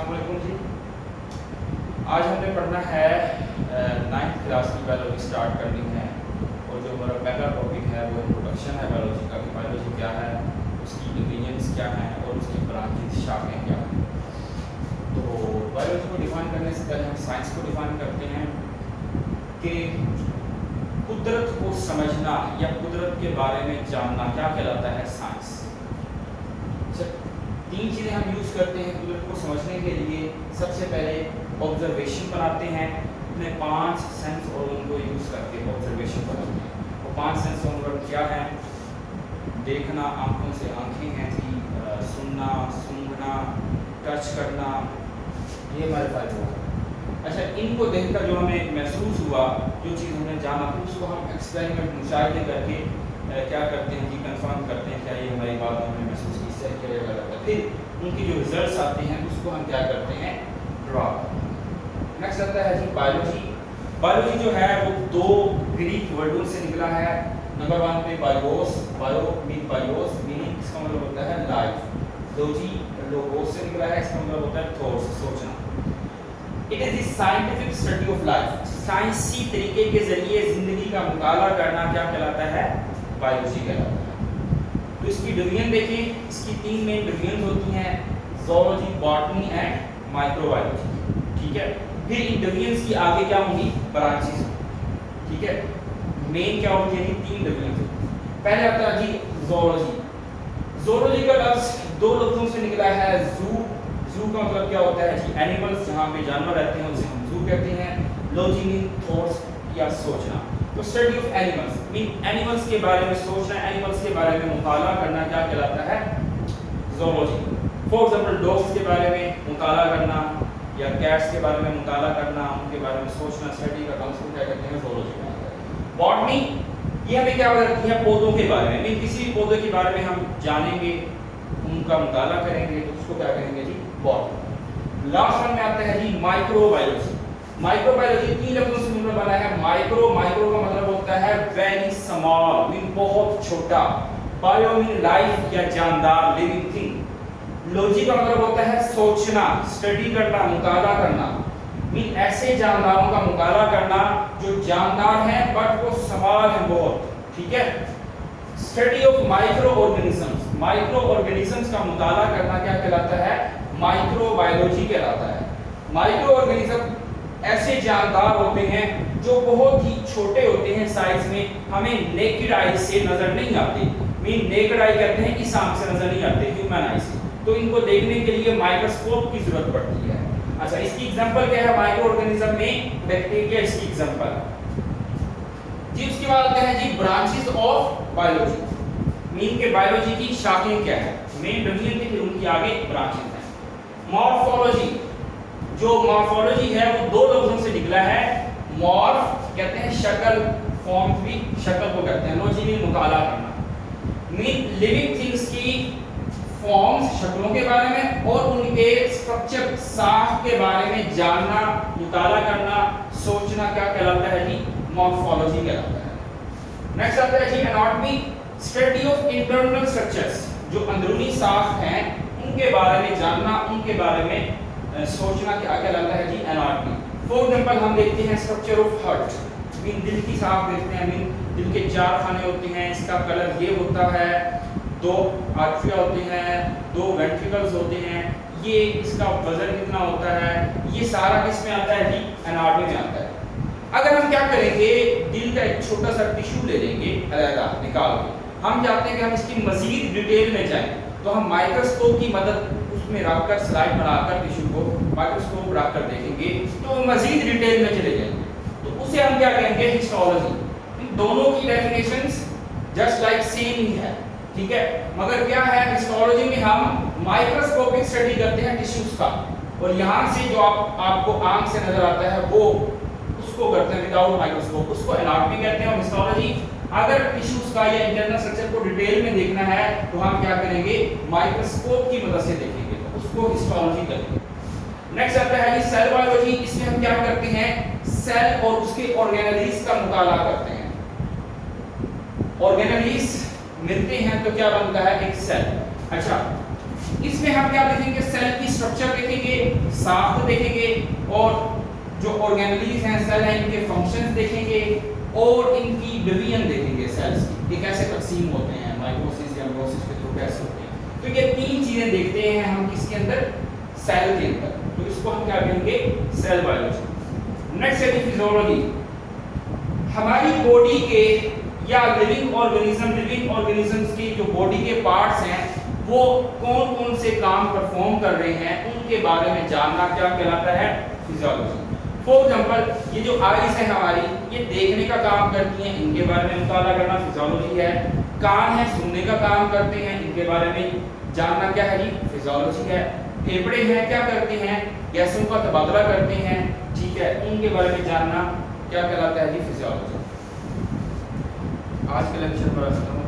अस्सलामुअलैकुम जी। आज हमने पढ़ना है 9th क्लास की बायोलॉजी स्टार्ट करनी है और जो हमारा पहला टॉपिक है वो इंट्रोडक्शन है बायोलॉजी का कि बायोलॉजी क्या है, उसकी डिवीजन्स क्या हैं और उसकी ब्रांचेस शाखाएं क्या हैं। तो बायोलॉजी को डिफाइन करने से पहले हम साइंस को डिफाइन करते हैं कि कुदरत को समझना या कुदरत के बारे में जानना क्या कहलाता है साइंस। तीन चीज़ें हम यूज़ करते हैं कुदरत को समझने के लिए। सबसे पहले ऑब्जर्वेशन बनाते हैं, अपने 5 सेंस ऑर्गन को यूज़ करके ऑब्जर्वेशन बनाते हैं। वो 5 सेंस ऑर्गन क्या हैं? देखना, आंखों से आंखें हैं जी, सुनना, सूंघना, टच करना, ये हमारे फायदे हुआ। अच्छा, इनको देखकर जो हमें महसूस हुआ, जो चीज़ हमने जाना, तो उसको हम एक्सपेरिमेंट मुशाहिदे करके क्या करते हैं कि कंफर्म करते हैं क्या ये हमारी बात हमने महसूस की, सही किया या गलत है। फिर उनकी जो रिजल्ट्स आते हैं उसको हम क्या करते हैं, ड्रा। नेक्स्ट आता है जी बायोलॉजी। बायोलॉजी जो है वो 2 ग्रीक वर्डों से निकला है। नंबर 1 पे BIOS, bio mean BIOS, meaning इसका मतलब होता है लाइफ। लोजी लोगोस से निकला है, इसका मतलब होता है थॉट्स, सोचना। It is the scientific study of life. साइंसी तरीके के जरिए जिंदगी का मुताला करना क्या कहलाता है, बायोलॉजी कहलाता है। तो इसकी डिवीजन देखिए, इसकी 3 मेन डिवीजन होती हैं, ज़ूलॉजी, बॉटनी एंड माइक्रोबायोलॉजी। ठीक है, फिर इन डिवीजन्स की आगे क्या होंगी, ब्रांचेस। ठीक है, मेन क्या होगी, यानी 3 डिवीजन। पहले आता है जी ज़ूलॉजी। ज़ूलॉजी का लफ्ज 2 लफ्जों से निकला है। जू, जू का मतलब क्या होता है जी, एनिमल्स, जहाँ पे जानवर रहते हैं उसे हम जू कहते हैं। लॉजी मीन थॉट्स या सोचना। तो study of animals mean animals के बारे में सोचना, एनिमल्स के बारे में मुताला करना क्या कहलाता है, ज़ूलॉजी। फॉर एग्जांपल डॉग्स के बारे में मुताला करना या कैट्स के बारे में मुताला करना, उनके बारे में सोचना, स्टडी का काम क्या कहते हैं, ज़ूलॉजी। बॉटनी ये हमें क्या बताती है, पौधों के बारे में। मीन किसी भी पौधे के बारे में हम जानेंगे, उनका मुताला करेंगे, तो उसको क्या कहेंगे जी, बॉटनी। लास्ट वन में आता है जी माइक्रोबायोलॉजी। माइक्रोबायोलॉजी 3 लफ्जों से मिलकर बना है। माइक्रो, माइक्रो का मतलब होता है वेरी स्मॉल, मीन बहुत छोटा। बायो मीन लाइफ या जानदार, लिविंग थिंग। लॉजी का मतलब होता है सोचना, स्टडी करना, मुताला करना। मीन ऐसे जानदारों का मुताला करना जो जानदार हैं बट वो स्मॉल हैं बहुत। ठीक है, study of micro organisms. Micro organisms का मुताला करना क्या कहलाता है, माइक्रोबायोलॉजी कहलाता है। माइक्रो ऑर्गेनिज्म ऐसे जानदार होते हैं जो बहुत ही छोटे होते हैं साइज में, हमें नेकेड आई से नजर नहीं आते। मीन नेकेड आई कहते हैं इस आंख से नजर नहीं आते, ह्यूमन आई से। तो इनको देखने के लिए माइक्रोस्कोप की जरूरत पड़ती है। अच्छा, इसकी एग्जांपल क्या है, माइक्रो ऑर्गेनिज्म में बैक्टीरिया इसकी एग्जांपल है जी। उसके बाद आते हैं जी ब्रांचेस ऑफ बायोलॉजी। मीन के बायोलॉजी की शाखाएं क्या है, मेन डिवीजन थी, फिर उनकी आगे ब्रांचेस हैं। मॉर्फोलॉजी, जो मॉर्फोलॉजी है वो 2 लफ्जों से निकला है। मॉर्फ कहते हैं शक्ल, फॉर्म भी शक्ल को कहते हैं। लॉजी मीन मुताला करना, मीन लिविंग थिंग्स की फॉर्म्स, शक्लों के बारे में और उनके स्ट्रक्चर, साख के बारे में जानना, मुताला करना, सोचना क्या कहलाता है जी, मॉर्फोलॉजी कहलाता है। नेक्स्ट आता है जी anatomy. Study of internal structures, जो अंदरूनी साख हैं उनके बारे में जानना, उनके बारे में सोचना क्या कहलाता है जी, एनाटॉमी। फॉर एग्जांपल हम देखते हैं स्ट्रक्चर ऑफ हार्ट, मीन दिल की साख देखते हैं। मीन दिल के 4 खाने होते हैं, इसका कलर ये होता है, 2 आर्टरिया होते हैं, 2 वेंट्रिकल्स होते हैं, ये इसका वजन कितना होता है, ये सारा किस में आता है जी, एनाटॉमी में आता है। अगर हम क्या करेंगे, दिल का एक छोटा सा टिश्यू ले लेंगे अलग निकाल के, हम चाहते हैं कि हम इसकी मजीद डिटेल में जाएं, तो हम माइक्रोस्कोप की मदद उसमें रखकर, स्लाइड बनाकर टिश्यू को माइक्रोस्कोप रखकर देखेंगे तो मजीद डिटेल में चले जाएंगे। तो उसे हम क्या कहेंगे, हिस्टोलॉजी। इन दोनों की डेफिनेशंस जस्ट लाइक सेम ही है। ठीक है, मगर क्या है, हिस्टोलॉजी में हम माइक्रोस्कोपिक स्टडी करते हैं टिश्यूज का, और यहाँ से जो आपको आंख से नजर आता है वो उसको करते हैं विदाउट माइक्रोस्कोप, उसको एनाटॉमी कहते हैं। और हिस्टोलॉजी, अगर टिश्यूज का या इंटरनल स्ट्रक्चर को डिटेल में देखना है तो हम क्या करेंगे, माइक्रोस्कोप की मदद से देखेंगे, तो उसको हिस्टोलॉजी करेंगे। नेक्स्ट आता है जी सेल बायोलॉजी। इसमें हम क्या करते हैं, सेल और उसके ऑर्गेनेलिज का मुताला करते हैं। ऑर्गेनेलिज मिलते हैं तो क्या बनता है, एक सेल। अच्छा, इसमें हम क्या देखेंगे, सेल की स्ट्रक्चर देखेंगे, साफ्ट देखेंगे, और जो ऑर्गेनेलीज हैं सेल हैं इनके फंक्शंस देखेंगे, और इनकी डिवीजन देखेंगे सेल्स की, ये कैसे तकसीम होते हैं, माइटोसिस या मेयोसिस के थ्रू कैसे होते हैं। तो ये तीन चीजें देखते हैं हम किसके अंदर, सेल के अंदर। तो इसको हम क्या कहेंगे, सेल बायोलॉजी। नेक्स्ट है फिजियोलॉजी। हमारी बॉडी के या लिविंग ऑर्गेनिजम्स की जो बॉडी के पार्ट्स हैं वो कौन कौन से काम परफॉर्म कर रहे हैं उनके बारे में जानना क्या कहलाता है, फिजियोलॉजी। फॉर एग्जांपल ये जो आईज है हमारी, ये देखने का काम करती हैं, इनके बारे में मुताला करना फिजियोलॉजी है। कान है, सुनने का काम करते हैं, इनके बारे में जानना क्या है जी, फिजियोलॉजी है। फेफड़े हैं, क्या करते हैं, गैसों का तबादला करते हैं, ठीक है, उनके बारे में जानना क्या कहलाता है जी, फिजियोलॉजी। आज के लेक्चर पर